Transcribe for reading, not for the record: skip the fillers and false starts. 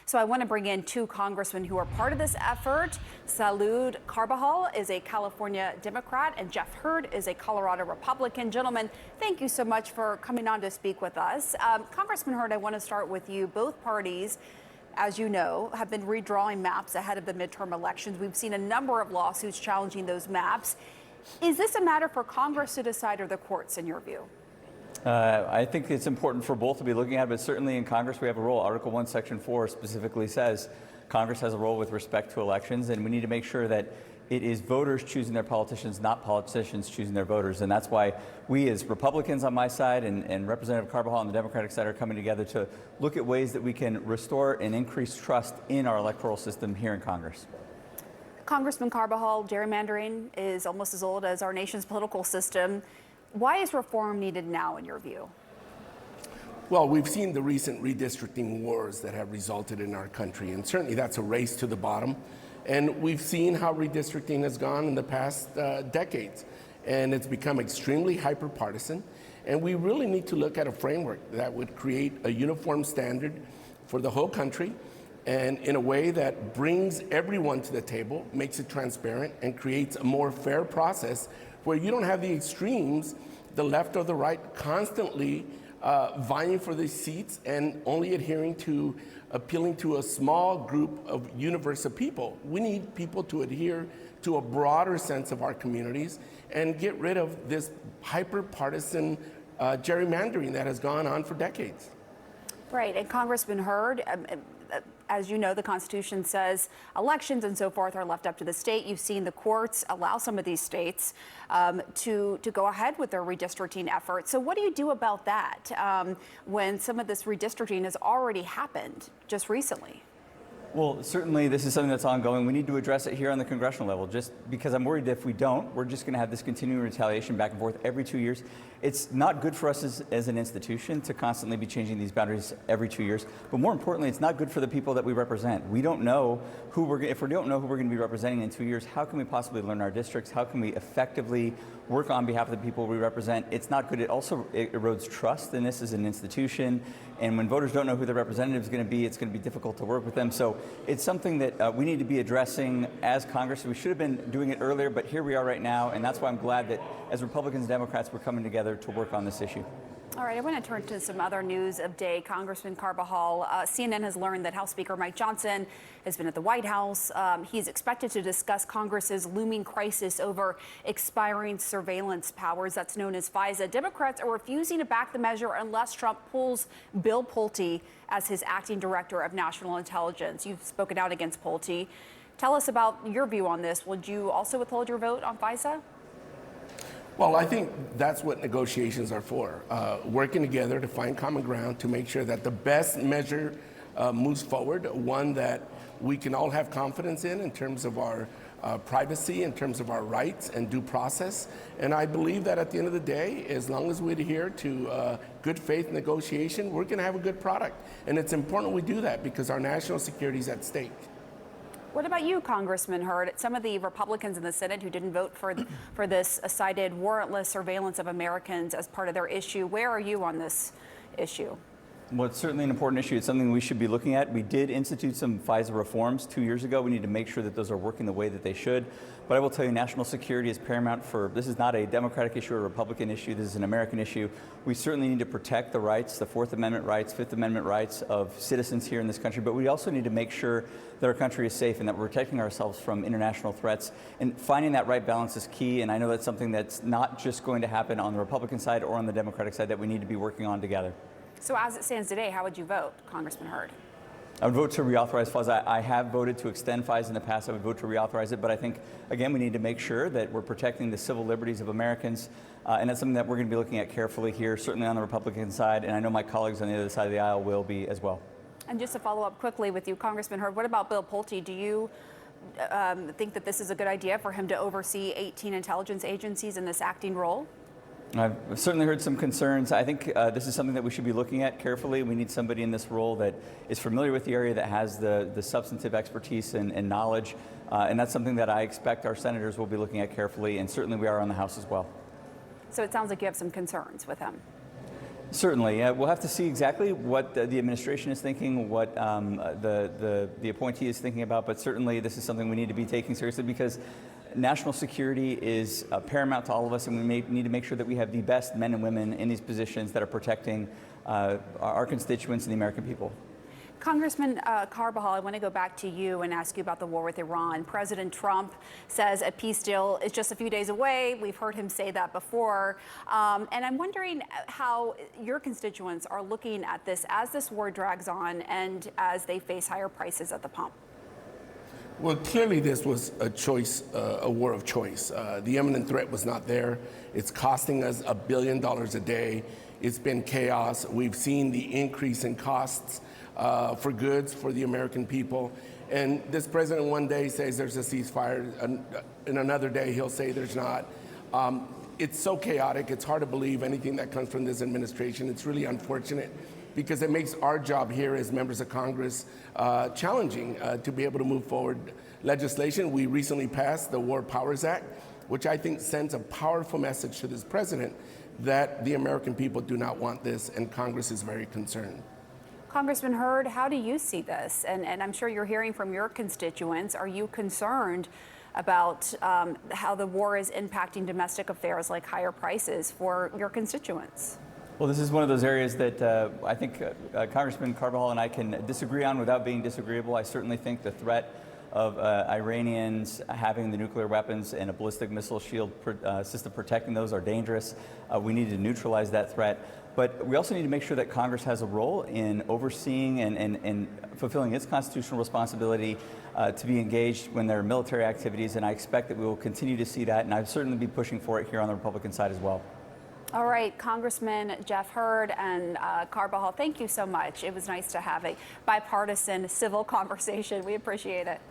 So I want to bring in two congressmen who are part of this effort. Salud Carbajal is a California Democrat and Jeff Hurd is a Colorado Republican. Gentlemen, thank you so much for coming on to speak with us. Congressman Hurd, I want to start with you. Both parties, as you know, have been redrawing maps ahead of the midterm elections. We've seen a number of lawsuits challenging those maps. Is this a matter for Congress to decide or the courts, in your view? I think it's important for both to be looking at, but certainly in Congress we have a role. Article 1, Section 4 specifically says Congress has a role with respect to elections, and we need to make sure that it is voters choosing their politicians, not politicians choosing their voters. And that's why we as Republicans on my side and Representative Carbajal on the Democratic side are coming together to look at ways that we can restore and increase trust in our electoral system here in Congress. Congressman Carbajal, gerrymandering is almost as old as our nation's political system. Why is reform needed now, in your view? Well, we've seen the recent redistricting wars that have resulted in our country, and certainly that's a race to the bottom. And we've seen how redistricting has gone in the past decades, and it's become extremely hyper-partisan. And we really need to look at a framework that would create a uniform standard for the whole country, and in a way that brings everyone to the table, makes it transparent, and creates a more fair process where you don't have the extremes, the left or the right, constantly vying for these seats and only appealing to a small group of universe of people. We need people to adhere to a broader sense of our communities and get rid of this hyper-partisan gerrymandering that has gone on for decades. Right, and Congressman Hurd, as you know, the Constitution says elections and so forth are left up to the state. You've seen the courts allow some of these states to go ahead with their redistricting efforts. So what do you do about that when some of this redistricting has already happened just recently? Well, certainly this is something that's ongoing. We need to address it here on the congressional level, just because I'm worried if we don't, we're just going to have this continuing retaliation back and forth every 2 years. It's not good for us as an institution to constantly be changing these boundaries every 2 years. But more importantly, it's not good for the people that we represent. We don't know if we don't know who we're going to be representing in 2 years, how can we possibly learn our districts? How can we effectively work on behalf of the people we represent? It's not good. It also erodes trust in this as an institution. And when voters don't know who their representative is going to be, it's going to be difficult to work with them. So it's something that we need to be addressing as Congress. We should have been doing it earlier, but here we are right now. And that's why I'm glad that as Republicans and Democrats, we're coming together to work on this issue. All right, I want to turn to some other news of day. Congressman Carbajal, CNN has learned that House Speaker Mike Johnson has been at the White House. He's expected to discuss Congress's looming crisis over expiring surveillance powers, that's known as FISA. Democrats are refusing to back the measure unless Trump pulls Bill Pulte as his acting director of national intelligence. You've spoken out against Pulte. Tell us about your view on this. Would you also withhold your vote on FISA? Well, I think that's what negotiations are for, working together to find common ground to make sure that the best measure moves forward, one that we can all have confidence in terms of our privacy, in terms of our rights and due process. And I believe that at the end of the day, as long as we adhere to good faith negotiation, we're going to have a good product. And it's important we do that because our national security is at stake. What about you, Congressman Hurd? Some of the Republicans in the Senate who didn't vote for this cited warrantless surveillance of Americans as part of their issue. Where are you on this issue? Well, it's certainly an important issue. It's something we should be looking at. We did institute some FISA reforms 2 years ago. We need to make sure that those are working the way that they should. But I will tell you, national security is paramount this is not a Democratic issue or a Republican issue. This is an American issue. We certainly need to protect the rights, the Fourth Amendment rights, Fifth Amendment rights of citizens here in this country. But we also need to make sure that our country is safe and that we're protecting ourselves from international threats. And finding that right balance is key. And I know that's something that's not just going to happen on the Republican side or on the Democratic side that we need to be working on together. So as it stands today, how would you vote, Congressman Hurd? I would vote to reauthorize FISA. I have voted to extend FISA in the past. I would vote to reauthorize it. But I think, again, we need to make sure that we're protecting the civil liberties of Americans. And that's something that we're going to be looking at carefully here, certainly on the Republican side. And I know my colleagues on the other side of the aisle will be as well. And just to follow up quickly with you, Congressman Hurd, what about Bill Pulte? Do you think that this is a good idea for him to oversee 18 intelligence agencies in this acting role? I've certainly heard some concerns. I think this is something that we should be looking at carefully. We need somebody in this role that is familiar with the area, that has the substantive expertise and knowledge. And that's something that I expect our senators will be looking at carefully, and certainly we are on the House as well. So it sounds like you have some concerns with him. Certainly. We'll have to see exactly what the administration is thinking, what the appointee is thinking about, but certainly this is something we need to be taking seriously because national security is paramount to all of us, and we need to make sure that we have the best men and women in these positions that are protecting our constituents and the American people. Congressman Carbajal, I want to go back to you and ask you about the war with Iran. President Trump says a peace deal is just a few days away. We've heard him say that before. And I'm wondering how your constituents are looking at this as this war drags on and as they face higher prices at the pump. Well, clearly this was a choice, a war of choice. The imminent threat was not there. It's costing us $1 billion a day. It's been chaos. We've seen the increase in costs for goods for the American people. And this president one day says there's a ceasefire, and another day he'll say there's not. It's so chaotic, it's hard to believe anything that comes from this administration. It's really unfortunate because it makes our job here as members of Congress challenging to be able to move forward legislation. We recently passed the War Powers Act, which I think sends a powerful message to this president that the American people do not want this, and Congress is very concerned. Congressman Hurd, how do you see this? And I'm sure you're hearing from your constituents. Are you concerned about how the war is impacting domestic affairs like higher prices for your constituents? Well, this is one of those areas that I think Congressman Carbajal and I can disagree on without being disagreeable. I certainly think the threat of Iranians having the nuclear weapons and a ballistic missile shield system protecting those are dangerous. We need to neutralize that threat. But we also need to make sure that Congress has a role in overseeing and fulfilling its constitutional responsibility to be engaged when there are military activities. And I expect that we will continue to see that. And I'll certainly be pushing for it here on the Republican side as well. All right, Congressman Jeff Hurd and Carbajal, thank you so much. It was nice to have a bipartisan civil conversation. We appreciate it.